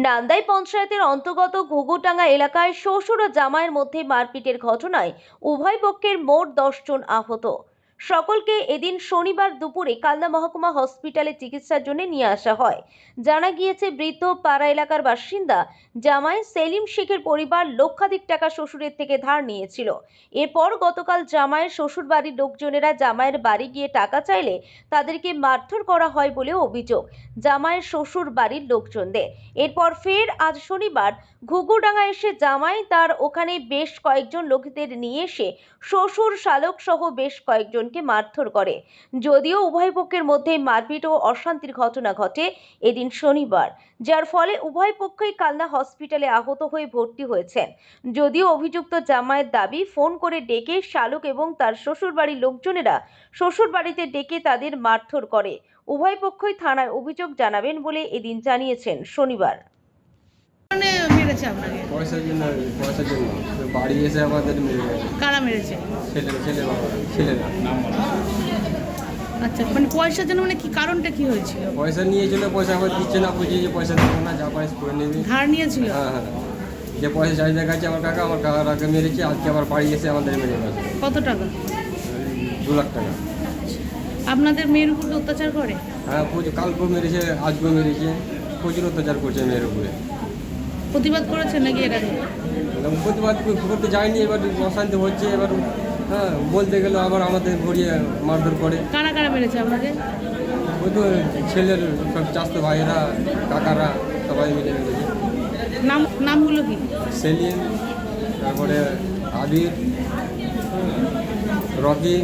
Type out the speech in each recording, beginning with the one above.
নান্দাই পঞ্চায়েতের অন্তর্গত ঘুঘুডাঙ্গা এলাকায় শ্বশুর ও জামাইয়ের মধ্যে মারপিটের ঘটনায় উভয় পক্ষের মোট 10 জন আহত। সকলকে এদিন শনিবার দুপুরে কালনা মহকুমা হসপিটালে চিকিৎসার জন্য নিয়ে আসা হয়। জানা গিয়েছে, বৃদ্ধ পাড়া এলাকার বাসিন্দা জামাই সেলিম শেখের পরিবার লক্ষাধিক টাকা শ্বশুরের থেকে ধার নিয়েছিল। এরপর গতকাল জামাইয়ের শ্বশুর বাড়ির লোকজনেরা জামাইয়ের বাড়ি গিয়ে টাকা চাইলে তাদেরকে মারধর করা হয় বলে অভিযোগ জামাইয়ের শ্বশুর বাড়ির লোকজনদের। এরপর ফের আজ শনিবার ঘুঘুডাঙ্গা এসে জামাই তার ওখানে বেশ কয়েকজন লোকদের নিয়ে এসে শ্বশুর শালক সহ বেশ কয়েকজনকে মারধর করে। যদিও উভয় পক্ষের মধ্যে মারপিট ও অশান্তির ঘটনা ঘটে এদিন শনিবার, যার ফলে উভয় পক্ষই কালনা হসপিটালে আহত হয়ে ভর্তি হয়েছেন। যদিও অভিযুক্ত জামাইয়ের দাবি, ফোন করে ডেকে শালক এবং তার শ্বশুর বাড়ির লোকজনেরা শ্বশুর বাড়িতে ডেকে তাদের মারধর করে। উভয় পক্ষই থানায় অভিযোগ জানাবেন বলে এদিন জানিয়েছেন শনিবার। মেরেছে আপনাকে? পয়সার জন্য বাড়ি এসে আমাদের মেরে গেছে। কারা মেরেছে? ছেলেরা। আচ্ছা, মানে পয়সার জন্য, মানে কি কারণটা কি হয়েছিল? পয়সা নিয়েছিল, পয়সা আবার দিচ্ছে না, বুঝিয়ে যে পয়সা দেবো না, যা পয়সা করে নেবে। ধার নিয়েছিল? হ্যাঁ, যে পয়সা চাহিদা গেছে আমার কাকাকে মেরেছে, আজকে আবার বাড়ি এসে আমাদের মেরে গেছে। কত টাকা? 2 লাখ টাকা। আপনাদের মেয়ের উপর অত্যাচার করে? হ্যাঁ, কালকেও মেরেছে, আজকেও মেরেছে, প্রচুর অত্যাচার করছে মেয়ের উপরে। প্রতিবাদ করেছেন নাকি এর আগে? প্রতিবাদ করতে যায়নি, এবার অশান্তি হচ্ছে। এবার হ্যাঁ, বলতে গেলে আবার আমাদের ঘুরিয়ে মারধর করে। কারা কারা মেরেছে আপনাদের? ওই তো ছেলের সব চাচাতো ভাইয়েরা, কাকারা সবাই মিলে মেরেছে। নামগুলো কি? সেলিম, তারপরে আবির, রকি,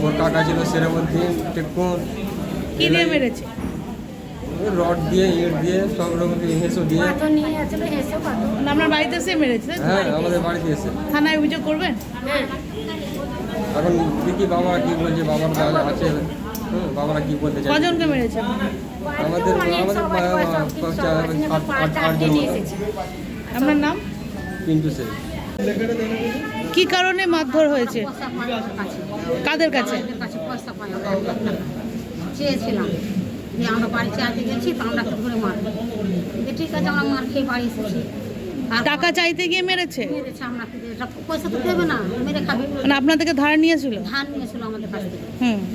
ওর কাকা ছিল সেরামুদ্দিন, টেকুন। কি দিয়ে মেরেছে? রড দিয়ে, ইট দিয়ে, সব রকম হেঁসো দিয়ে। আপনার বাড়িতে এসে মেরেছে? হ্যাঁ, আমাদের বাড়িতে এসে। থানায় অভিযোগ করবেন? এখন দেখি বাবারা কি বলছে, বাবার আছে, বাবারা কি বলতে চাই। কজনকে মেরেছে? আমাদের 8জন। আপনার নাম? পিন্টু সেন। কি কারণে মারধর হয়েছে? কাদের কাছে? চেয়েছিলাম যে আমরা বাড়ি চাইতে গেছি, তো আমরা ধরে মারবো। ঠিক আছে, আমরা মার খেয়ে বাড়ি এসেছি। টাকা চাইতে গিয়ে মেরেছে? মেরেছে আপনাকে, পয়সা তো দেবে না, মেরে খাবে। মানে আপনার থেকে ধার নিয়েছিল? ধান নিয়েছিল আমাদের কাছ থেকে।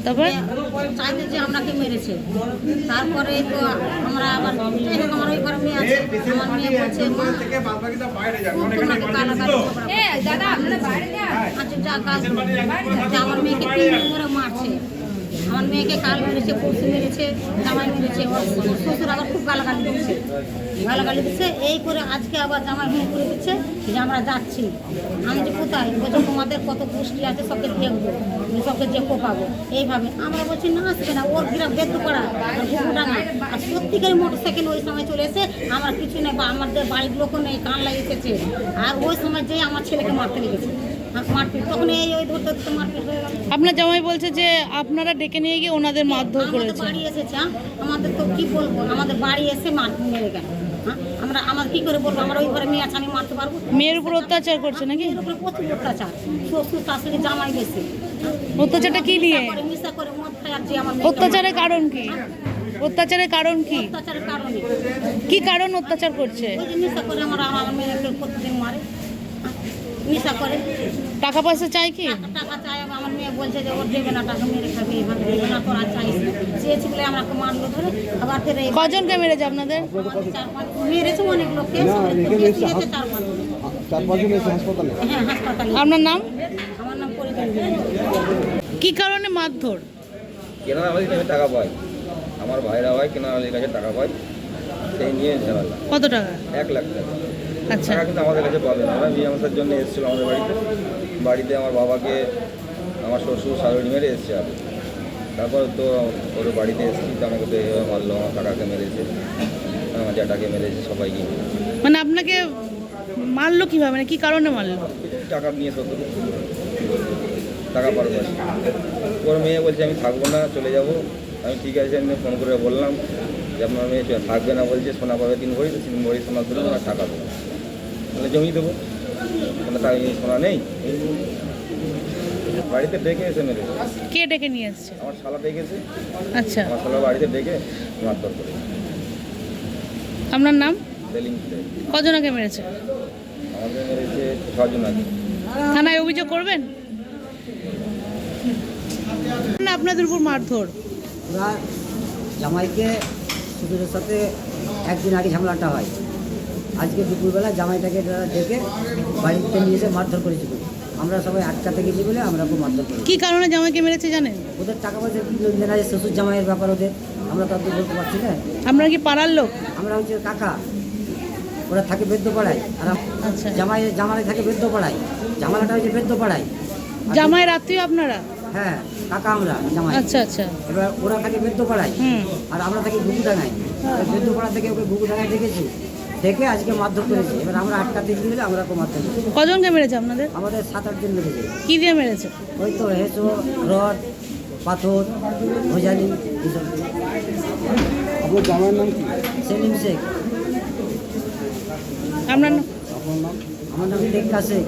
তারপরে চাইতে যে আপনাকে মেরেছে। তারপরে তো আমরা আবার আমার ওই ঘরে মেয়ে আছে, আমার মেয়ে বলছে তোমাকে গালাগালি আচ্ছা যা কাজ আমার মেয়েকে 3 নম্বরে মারছে। আমার মেয়েকে কাল মেরেছে, পরশু মেরেছে, জামাই মেরেছে, ওর শ্বশুর আবার খুব গালাগালি দিচ্ছে। এই করে আজকে আবার জামাই হুম করে দিচ্ছে যে আমরা যাচ্ছি। আমি যে কোথায় বলছি, তোমাদের কত পুষ্টি আছে সবকে দেখবো, সবকে যে কোপাবো। এইভাবে আমরা বলছি না, আসবে না, ওর গ্রাম বেদ করা ঘুঘুডাঙ্গা। আর সত্যিকারের মোটরসাইকেল ওই সময় চলে এসে আমার কিছু নেই, বা আমাদের বাড়ির লোকও নেই, কান লাগিয়েছে। আর ওই সময় যে আমার ছেলেকে মারতে লেগেছে, মারপিট তখন ওই ধরতে মারপিট হয়ে গেল। আপনার জামাই বলছে যে আপনারা ডেকে নিয়ে গিয়ে ওনাদের মারধর করেছে। বাড়ি এসেছে, আমাদের তো কি বলবো, আমাদের বাড়ি এসে মেরে গেল। আমরা কি করে বলবো, আমরা ওই ঘরে মেয়ে আছে, আমি মারতে পারবো? মেয়ের উপর অত্যাচার করছে নাকি? মেয়ের উপরে প্রচুর অত্যাচার, শ্বশুর শাশুড়ি জামাই বেশি। অত্যাচারটা কি নিয়ে? মিশা করে মদ খায় আর যে আমার অত্যাচারের কারণ কি? অত্যাচারের কারণ কি? অত্যাচারের কারণে কি কারণ অত্যাচার করছে? ওই যে মিশা করে আমার মেয়েকে প্রতিদিন মারে, মিশা করে। টাকা পয়সা চাই কি? টাকা চাই, আমার মেয়ে বলছে যে ওর দেবে না, টাকা মেরে খাবে, এভাবে দেবে না, তোরা চাইস চেয়েছি বলে আমাকে মারলো ধরে। আবার ফের কজনকে মেরেছে আপনাদের? মেরেছে অনেক লোককে, 4-5 জন হাসপাতালে। হ্যাঁ, হাসপাতালে। আপনার নাম? আমার নাম পরিচয়। কি কারণে মারধর? কেনার কাছে টাকা পাই, আমার ভাইরা ভাই কেনার কাছে টাকা পাই, সেই নিয়ে ঝামেলা। কত টাকা? 1 লাখ টাকা। আচ্ছা, টাকা কিন্তু আমাদের কাছে পাবে না। আমরা মীমাংসার জন্য এসেছিলো আমাদের বাড়িতে আমার বাবাকে আমার শ্বশুর শাশুড়ি মেরে এসছে। আর তারপর তো ওর বাড়িতে এসেছি, তো আমাকে তো এভাবে মারলো, আমার কাকাকে মেরেছে, আমার জ্যাঠাকে মেরেছে, সবাইকে। মানে আপনাকে মারলো কিভাবে, মানে কি কারণে মারলো? টাকা নিয়ে সত্য টাকা পারবো। ওর মেয়ে বলছে আমি থাকবো না, চলে যাব। আমি ঠিক আছে, আমি ফোন করে বললাম যে আপনার মেয়ে থাকবে না, বলছে সোনা পাবে 3 ভরি, 3 ভরি সোনা তুলে আমার টাকা দেবো, তাহলে জমি দেবো। তাই সোনা নেই, বাড়িতে ডেকে এসে মেরেছে। কে ডেকে নিয়ে এসছে? আমার শালা ডেকেছে। আচ্ছা, আমার শালা বাড়িতে ডেকে মারধর করে। আপনার নাম? সেলিং শেখ। কজনকে মেরেছে? আমাদের মেরেছে 6 জন আছে। থানায় অভিযোগ করবেন? না, আপনাদের উপর মারধর। ওরা জামাইকে শ্বশুরের সাথে একদিন আগে ঝামেলাটা হয়। আজকে দুপুরবেলা জামাইটাকে তারা ডেকে বাড়িতে নিয়ে এসে মারধর করেছে বলে। আমরা সবাই আটকাতে গেছি বলে আমরা খুব মারধর করি। কি কারণে জামাইকে মেরেছে জানেন? ওদের টাকা পয়সা লেনদেন আছে, শ্বশুর জামাইয়ের ব্যাপার ওদের, আমরা তো আর বলতে পারছি না। আপনারা কি পাড়ার লোক? আমরা হচ্ছে কাকা, ওরা থাকে বেদ্যপাড়ায়, আর আচ্ছা, জামাই থাকে বেদ্যপাড়ায়। ঝামেলাটা হয়েছে বেদ্যপাড়ায়। জামাইয়ের আত্মীয় আপনারা? হ্যাঁ, কাকা আমরা জামাই। আচ্ছা আচ্ছা। এবার ওরা থাকে বেদ্যপাড়ায় আর আমরা থাকি ঘুঘুডাঙ্গায়। বেদ্যপাড়া থেকে ওকে ঘুঘুডাঙ্গায় ডেকেছি, ডেকে আজকে মারধর করেছে। এবার আমরা আটকাতে গিয়ে আমরা খুব মারধর করেছি। কজনকে মেরেছে আপনাদের? আমাদের 7-8 জন মেরেছে। কি দিয়ে মেরেছে? ওই তো হেঁচো, রড, পাথর, ভোজালি এসব। আপনার জামাইয়ের নাম কি? সেলিম শেখ। আপনার নাম? আমার নাম টেক্কা শেখ।